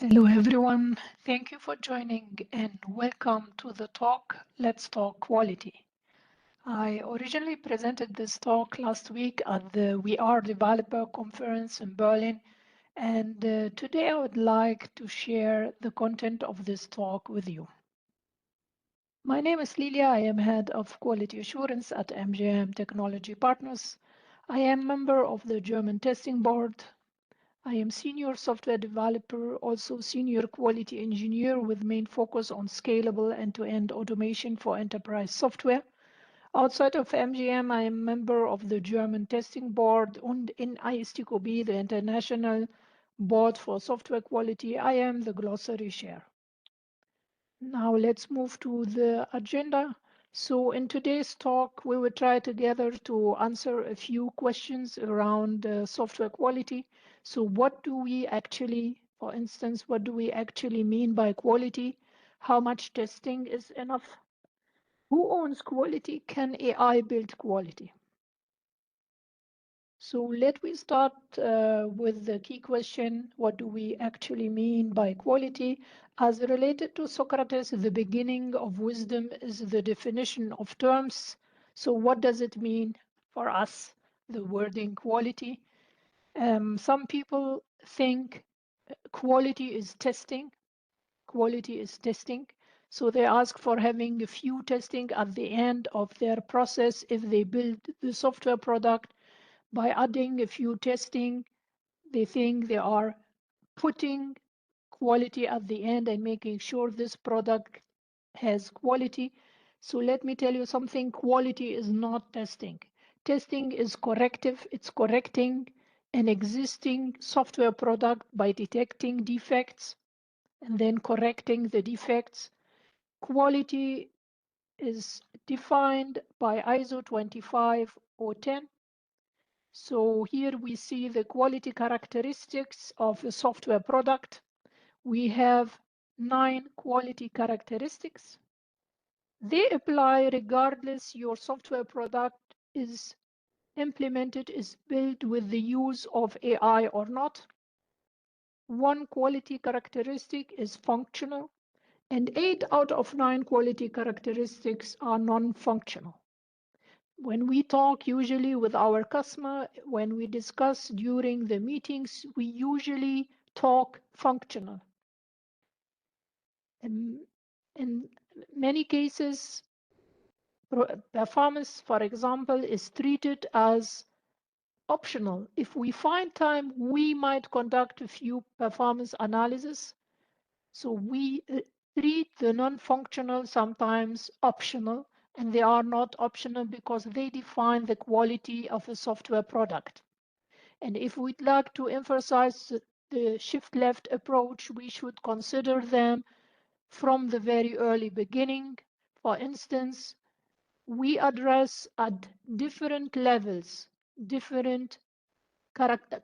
Hello everyone, thank you for joining and welcome to the talk Let's Talk Quality. I originally presented this talk last week at the We Are Developer Conference in Berlin, and today I would like to share the content of this talk with you. My name is Lilia. I am Head of Quality Assurance at MGM Technology Partners. I am member of the German Testing Board. I am senior software developer, also senior quality engineer with main focus on scalable end-to-end automation for enterprise software. Outside of MGM, I am member of the German Testing Board and in ISTQB, the International Board for Software Quality. I am the glossary chair. Now let's move to the agenda. So in today's talk, we will try together to answer a few questions around software quality. So what do we actually, for instance, what do we actually mean by quality? How much testing is enough? Who owns quality? Can AI build quality? So let me start with the key question, what do we actually mean by quality? As related to Socrates, the beginning of wisdom is the definition of terms. So what does it mean for us, the wording quality? Some people think quality is testing. Quality is testing. So they ask for having a few testing at the end of their process if they build the software product. By adding a few testing, they think they are putting quality at the end and making sure this product has quality. So let me tell you something, quality is not testing. Testing is corrective, it's correcting an existing software product by detecting defects and then correcting the defects. Quality is defined by ISO 25010. So here we see the quality characteristics of a software product. We have 9 quality characteristics. They apply regardless your software product is implemented, is built with the use of AI or not. 1 quality characteristic is functional, and 8 out of 9 quality characteristics are non-functional. When we talk usually with our customer, when we discuss during the meetings, we usually talk functional. In many cases, performance, for example, is treated as optional. If we find time, we might conduct a few performance analysis. So we treat the non-functional sometimes optional, and they are not optional because they define the quality of a software product. And if we'd like to emphasize the shift left approach, we should consider them from the very early beginning. For instance, we address at different levels, different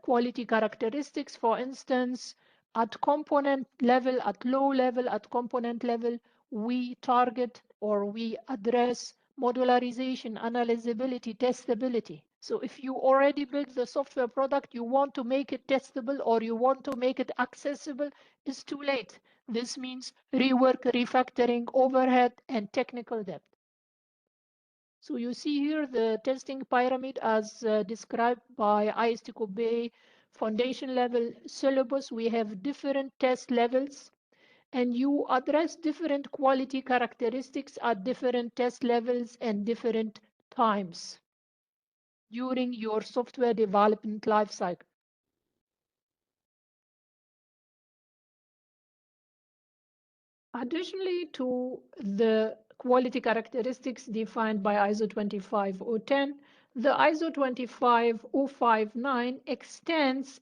quality characteristics. For instance, at component level, at low level, at component level, we target or we address modularization, analyzability, testability. So if you already built the software product, you want to make it testable or you want to make it accessible, it's too late. This means rework, refactoring, overhead, and technical debt. So you see here the testing pyramid as described by ISTQB foundation level syllabus. We have different test levels and you address different quality characteristics at different test levels and different times during your software development lifecycle. Additionally to the quality characteristics defined by ISO 25010, the ISO 25059 extends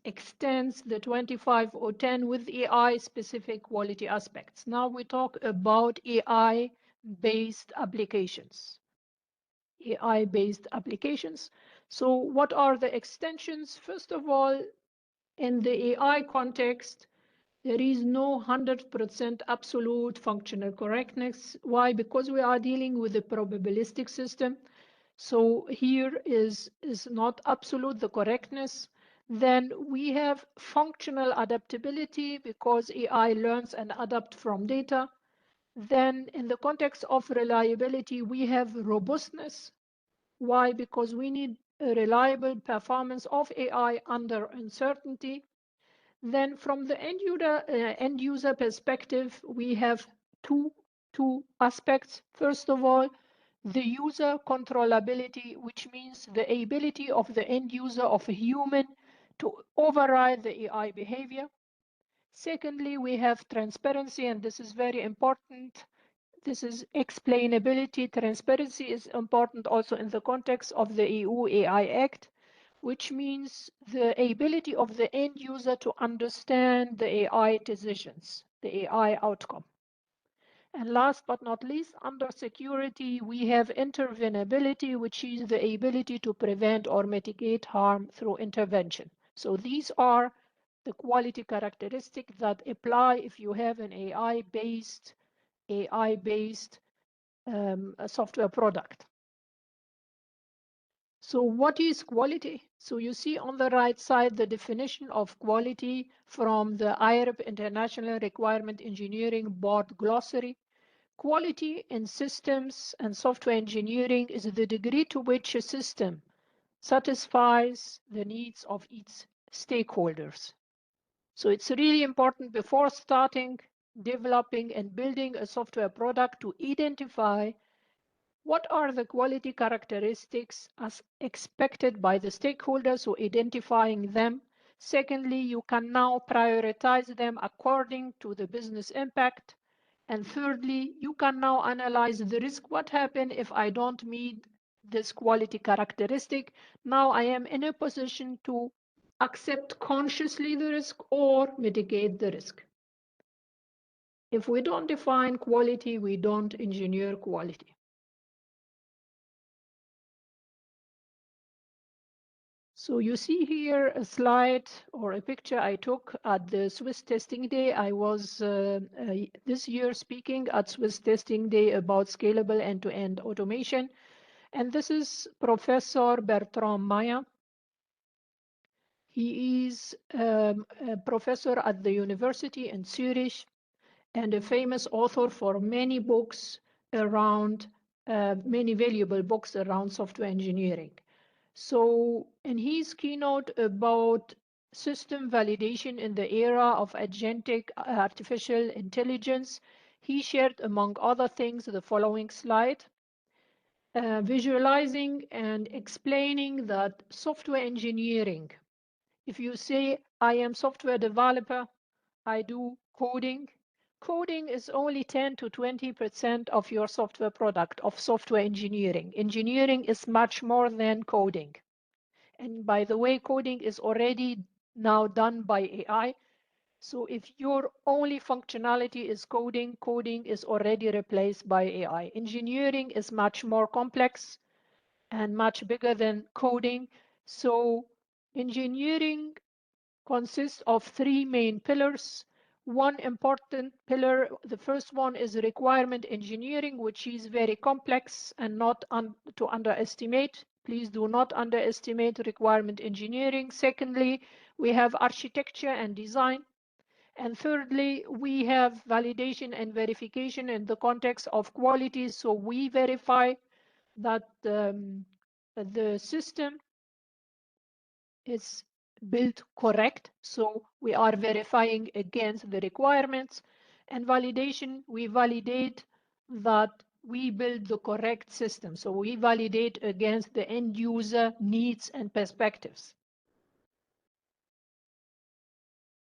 the 25010 with AI-specific quality aspects. Now we talk about AI-based applications. AI-based applications. So what are the extensions? First of all, in the AI context, there is no 100% absolute functional correctness. Why? Because we are dealing with a probabilistic system. So here is not absolute the correctness. Then we have functional adaptability because AI learns and adapts from data. Then in the context of reliability, we have robustness. Why? Because we need a reliable performance of AI under uncertainty. Then from the end user perspective, we have two aspects. First of all, the user controllability, which means the ability of the end user of a human to override the AI behavior. Secondly, we have transparency, and this is very important. This is explainability. Transparency is important also in the context of the EU AI Act, which means the ability of the end user to understand the AI decisions, the AI outcome. And last but not least, under security, we have intervenability, which is the ability to prevent or mitigate harm through intervention. So these are the quality characteristics that apply if you have an AI-based software product. So what is quality? So you see on the right side the definition of quality from the IRB International Requirement Engineering Board Glossary. Quality in systems and software engineering is the degree to which a system satisfies the needs of its stakeholders. So it's really important before starting developing and building a software product to identify what are the quality characteristics as expected by the stakeholders, so identifying them. Secondly, you can now prioritize them according to the business impact. And thirdly, you can now analyze the risk. What happens if I don't meet this quality characteristic? Now I am in a position to accept consciously the risk or mitigate the risk. If we don't define quality, we don't engineer quality. So you see here a slide or a picture I took at the Swiss Testing Day. I was this year speaking at Swiss Testing Day about scalable end-to-end automation. And this is Professor Bertrand Maya. He is a professor at the university in Zurich and a famous author for many books around, many valuable books around software engineering. So in his keynote about system validation in the era of agentic artificial intelligence, he shared, among other things, the following slide, visualizing and explaining that software engineering, if you say, I am software developer, I do coding, coding is only 10 to 20% of your software product, of software engineering. Engineering is much more than coding. And by the way, coding is already now done by AI. So if your only functionality is coding, coding is already replaced by AI. Engineering is much more complex and much bigger than coding. So engineering consists of three main pillars. One important pillar, the first one is requirement engineering, which is very complex and not to underestimate. Please do not underestimate requirement engineering. Secondly, we have architecture and design. And thirdly, we have validation and verification in the context of quality. So we verify that the system is built correct. So we are verifying against the requirements. And validation, we validate that we build the correct system. So we validate against the end user needs and perspectives.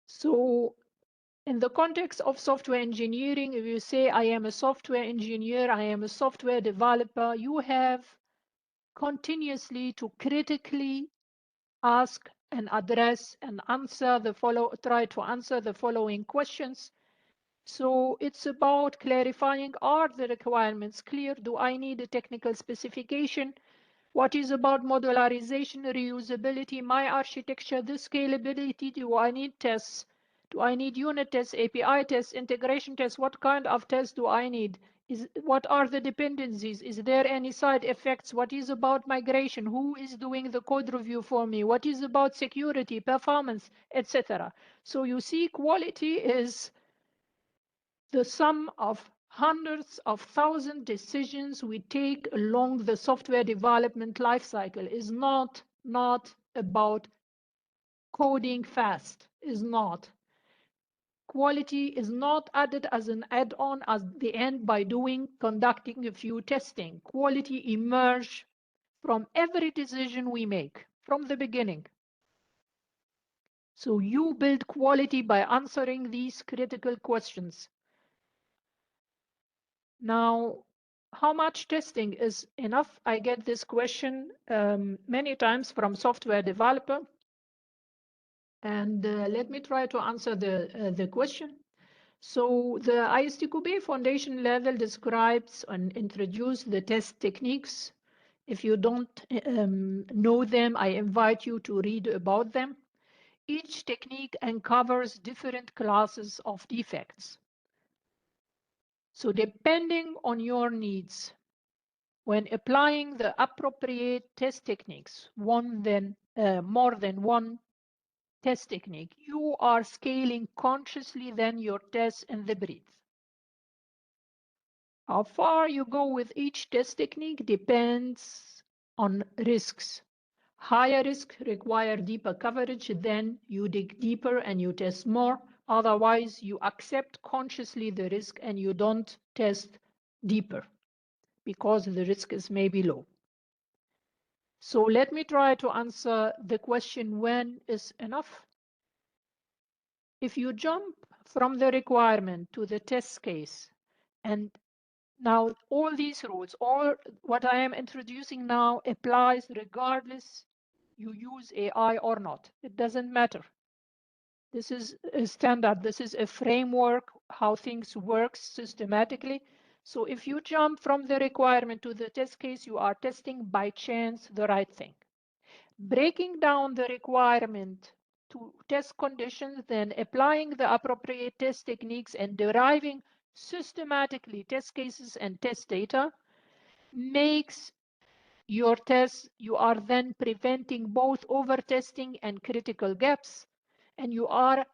So in the context of software engineering, if you say, I am a software engineer, I am a software developer, you have continuously to critically ask and address and try to answer the following questions. So it's about clarifying, are the requirements clear? Do I need a technical specification? What is about modularization, reusability, my architecture, the scalability? Do I need tests? Do I need unit tests, API tests, integration tests? What kind of tests do I need? What are the dependencies? Is there any side effects? What is about migration? Who is doing the code review for me? What is about security, performance, etc.? So you see, quality is the sum of hundreds of thousand decisions we take along the software development lifecycle. Is not about coding fast, is not. Quality is not added as an add-on at the end by conducting a few testing. Quality emerges from every decision we make from the beginning. So you build quality by answering these critical questions. Now, how much testing is enough? I get this question many times from software developer. And let me try to answer the question. So the ISTQB foundation level describes and introduces the test techniques. If you don't know them, I invite you to read about them. Each technique uncovers different classes of defects. So depending on your needs, when applying the appropriate test techniques, more than one test technique, you are scaling consciously then your tests in the breadth. How far you go with each test technique depends on risks. Higher risks require deeper coverage, then you dig deeper and you test more. Otherwise, you accept consciously the risk and you don't test deeper because the risk is maybe low. So let me try to answer the question, when is enough? If you jump from the requirement to the test case, and now all these rules, all what I am introducing now applies regardless you use AI or not. It doesn't matter. This is a standard. This is a framework, how things work systematically. So if you jump from the requirement to the test case, you are testing by chance the right thing. Breaking down the requirement to test conditions, then applying the appropriate test techniques and deriving systematically test cases and test data makes your tests. You are then preventing both over-testing and critical gaps, and you are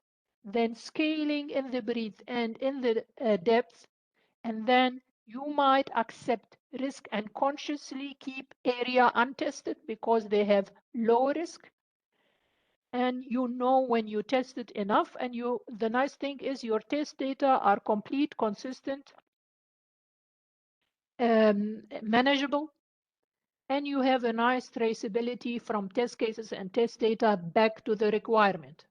then scaling in the breadth and in the depth, and then you might accept risk and consciously keep area untested because they have low risk. And you know when you test it enough, and the nice thing is your test data are complete, consistent, manageable, and you have a nice traceability from test cases and test data back to the requirement.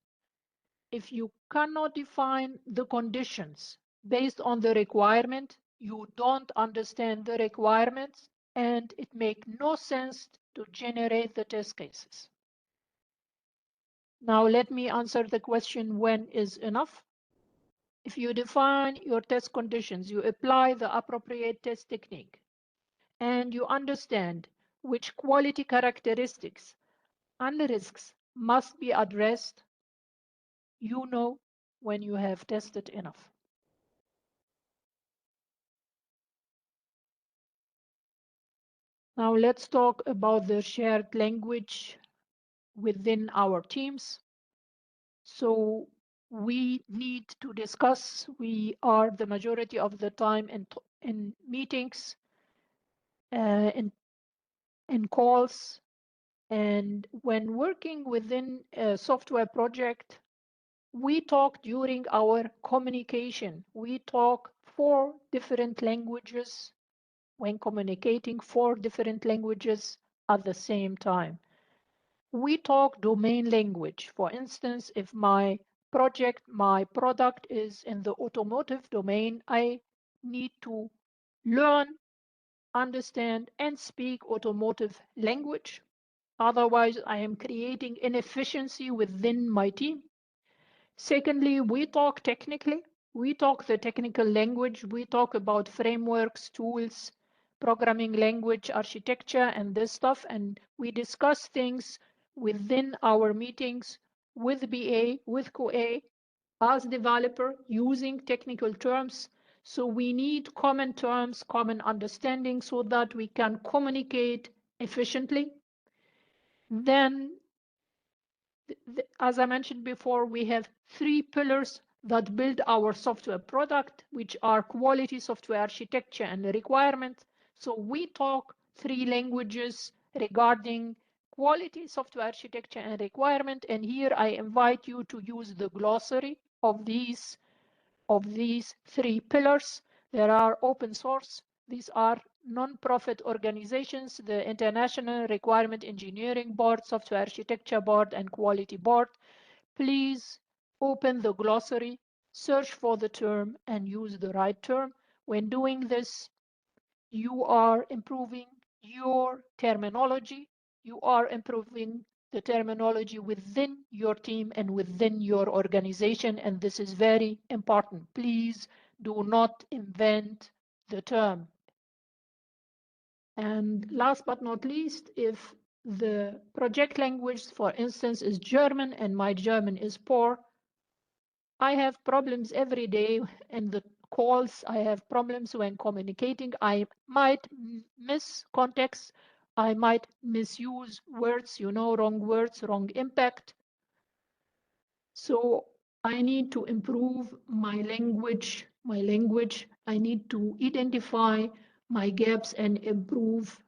If you cannot define the conditions based on the requirement, you don't understand the requirements, and it makes no sense to generate the test cases. Now let me answer the question, when is enough? If you define your test conditions, you apply the appropriate test technique, and you understand which quality characteristics and risks must be addressed, you know when you have tested enough. Now let's talk about the shared language within our teams. So we need to discuss, we are the majority of the time in meetings, in calls, and when working within a software project, we talk during our communication. We talk 4 different languages when communicating, 4 different languages at the same time. We talk domain language. For instance, if my product is in the automotive domain, I need to learn, understand, and speak automotive language. Otherwise, I am creating inefficiency within my team. Secondly, we talk technically. We talk the technical language. We talk about frameworks, tools, programming language, architecture, and this stuff. And we discuss things within our meetings with BA, with QA, as developer, using technical terms. So we need common terms, common understanding so that we can communicate efficiently. Then, as I mentioned before, we have 3 pillars that build our software product, which are quality, software architecture, and requirements. So we talk 3 languages regarding quality, software architecture, and requirement. And here I invite you to use the glossary of these 3 pillars. There are open source. These are non-profit organizations, the International Requirement Engineering Board, Software Architecture Board, and Quality Board. Please open the glossary, search for the term, and use the right term. When doing this, you are improving your terminology. You are improving the terminology within your team and within your organization, and this is very important. Please do not invent the term. And last but not least, if the project language, for instance, is German and my German is poor, I have problems every day in the calls. I have problems when communicating. I might miss context. I might misuse words, wrong words, wrong impact. So I need to improve my language. I need to identify my gaps and improve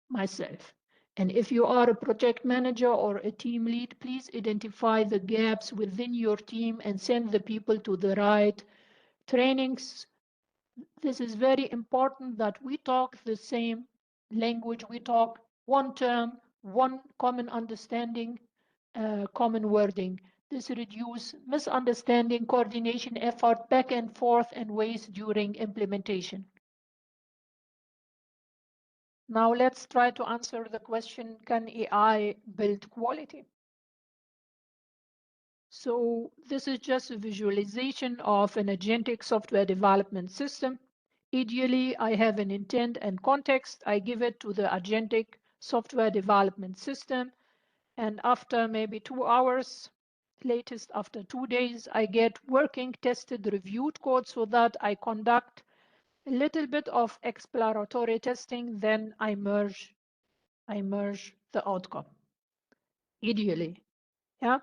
myself. And if you are a project manager or a team lead, please identify the gaps within your team and send the people to the right trainings. This is very important that we talk the same language, we talk one term, one common understanding, common wording. This reduces misunderstanding, coordination effort, back and forth, and waste during implementation. Now let's try to answer the question, can AI build quality? So this is just a visualization of an agentic software development system. Ideally, I have an intent and context. I give it to the agentic software development system. And after maybe 2 hours, latest after 2 days, I get working, tested, reviewed code so that I conduct a little bit of exploratory testing. Then I merge the outcome, ideally. Yeah.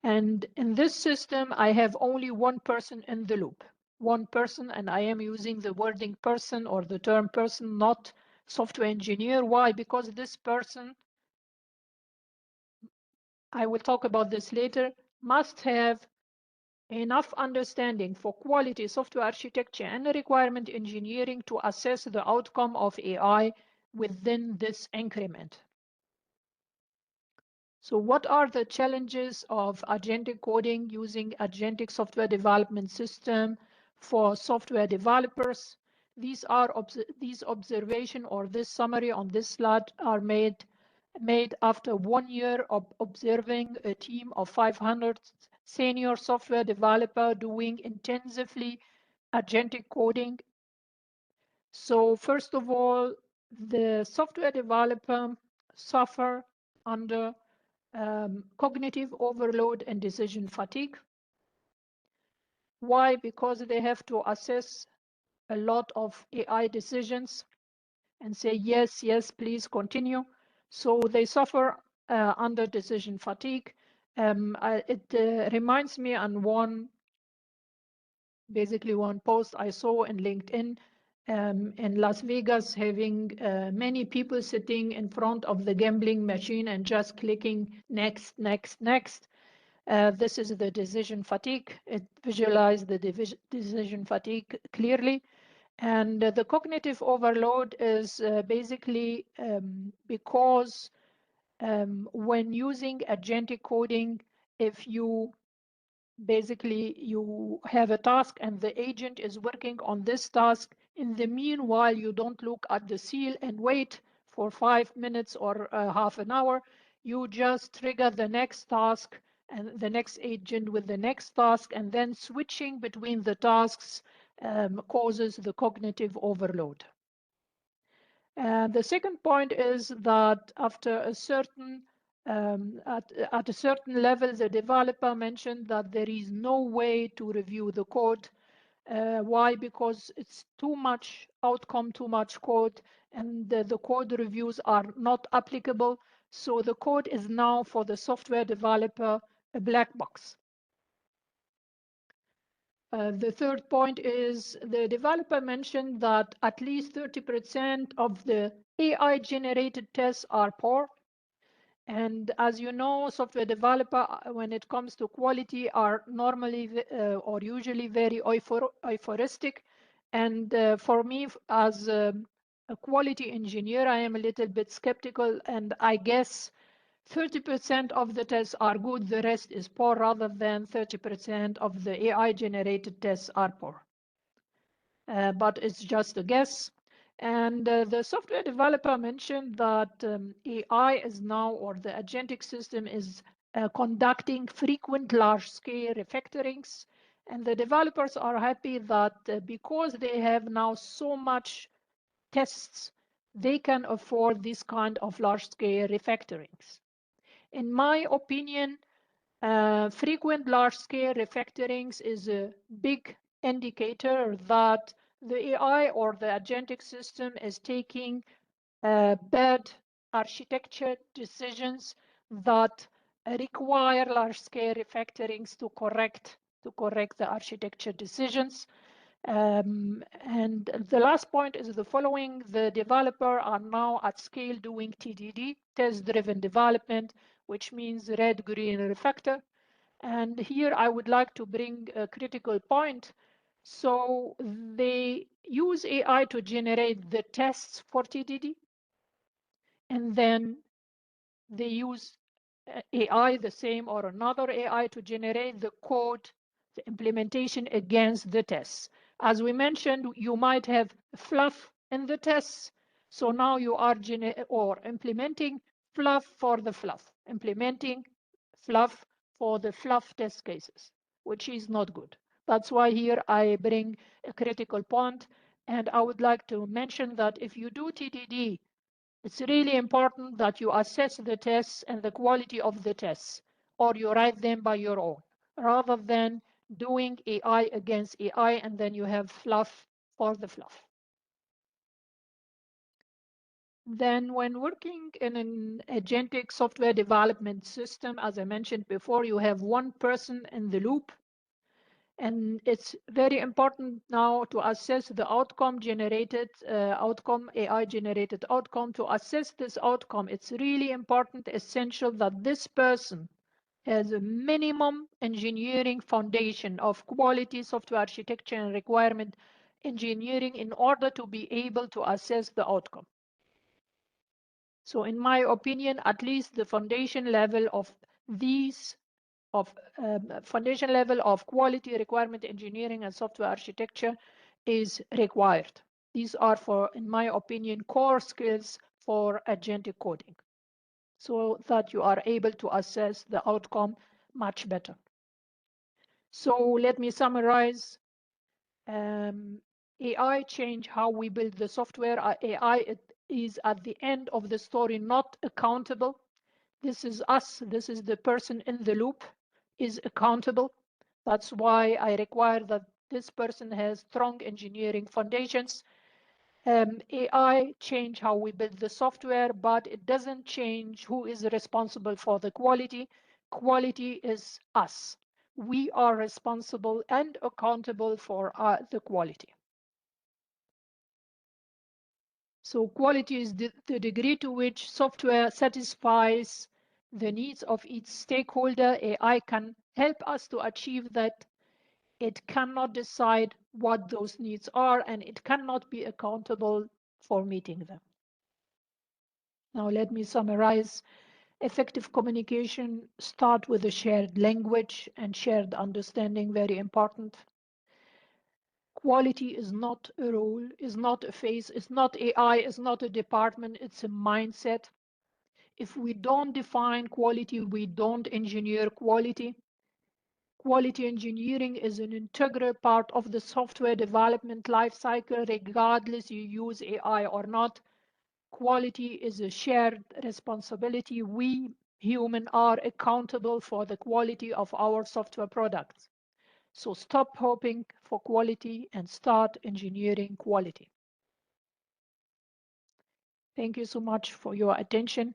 And in this system, I have only one person in the loop, one person, and I am using the wording person or the term person, not software engineer. Why? Because this person, I will talk about this later, must have enough understanding for quality software architecture and requirement engineering to assess the outcome of AI within this increment. So what are the challenges of agentic coding using agentic software development system for software developers? These observation or this summary on this slide are made after 1 year of observing a team of 500 senior software developer doing intensively agentic coding. So first of all, the software developer suffer under cognitive overload and decision fatigue. Why? Because they have to assess a lot of AI decisions and say, yes, yes, please continue. So they suffer under decision fatigue. It reminds me on basically one post I saw in LinkedIn in Las Vegas, having many people sitting in front of the gambling machine and just clicking next, next, next. This is the decision fatigue. It visualizes the decision fatigue clearly. And the cognitive overload is basically because when using agentic coding, if you have a task and the agent is working on this task, in the meanwhile, you don't look at the seal and wait for 5 minutes or half an hour. You just trigger the next task and the next agent with the next task, and then switching between the tasks causes the cognitive overload. And the second point is that after a certain at a certain level, the developer mentioned that there is no way to review the code. Why? Because it's too much outcome, too much code, and the code reviews are not applicable. So the code is now for the software developer a black box. The third point is the developer mentioned that at least 30% of the AI generated tests are poor. And as you know, software developer, when it comes to quality, are normally or usually very euphoristic. And for me, as a quality engineer, I am a little bit skeptical. And I guess 30% of the tests are good, the rest is poor, rather than 30% of the AI generated tests are poor. But it's just a guess. And the software developer mentioned that AI is now, or the agentic system is conducting frequent large-scale refactorings. And the developers are happy that because they have now so much tests, they can afford this kind of large-scale refactorings. In my opinion, frequent large-scale refactorings is a big indicator that the AI or the agentic system is taking bad architecture decisions that require large-scale refactorings to correct the architecture decisions. And the last point is the following: the developer are now at scale doing TDD, test-driven development, which means red, green refactor. And here I would like to bring a critical point. So they use AI to generate the tests for TDD, and then they use AI, the same or another AI, to generate the code, the implementation against the tests. As we mentioned, you might have fluff in the tests. So now you are implementing fluff for the fluff, implementing fluff for the fluff test cases, which is not good. That's why here I bring a critical point. And I would like to mention that if you do TDD, it's really important that you assess the tests and the quality of the tests, or you write them by your own, rather than doing AI against AI and then you have fluff for the fluff. Then when working in an agentic software development system, as I mentioned before, you have one person in the loop. And it's very important now to assess the outcome generated, AI generated outcome. To assess this outcome, it's really important, essential that this person has a minimum engineering foundation of quality software architecture and requirement engineering in order to be able to assess the outcome. So in my opinion, at least the foundation level of these foundation level of quality requirement engineering and software architecture is required. These are, in my opinion, core skills for agentic coding, so that you are able to assess the outcome much better. So let me summarize. AI change how we build the software. AI is at the end of the story not accountable. This is us. This is the person in the loop is accountable. That's why I require that this person has strong engineering foundations. AI change how we build the software, but it doesn't change who is responsible for the quality. Quality is us. We are responsible and accountable for the quality. So quality is the degree to which software satisfies the needs of each stakeholder. AI can help us to achieve that. It cannot decide what those needs are, and it cannot be accountable for meeting them. Now let me summarize. Effective communication start with a shared language and shared understanding, very important. Quality is not a role, is not a phase, it's not AI, it's not a department, it's a mindset. If we don't define quality, we don't engineer quality. Quality engineering is an integral part of the software development lifecycle, regardless you use AI or not. Quality is a shared responsibility. We humans are accountable for the quality of our software products. So stop hoping for quality and start engineering quality. Thank you so much for your attention.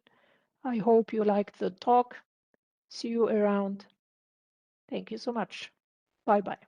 I hope you liked the talk. See you around. Thank you so much. Bye bye.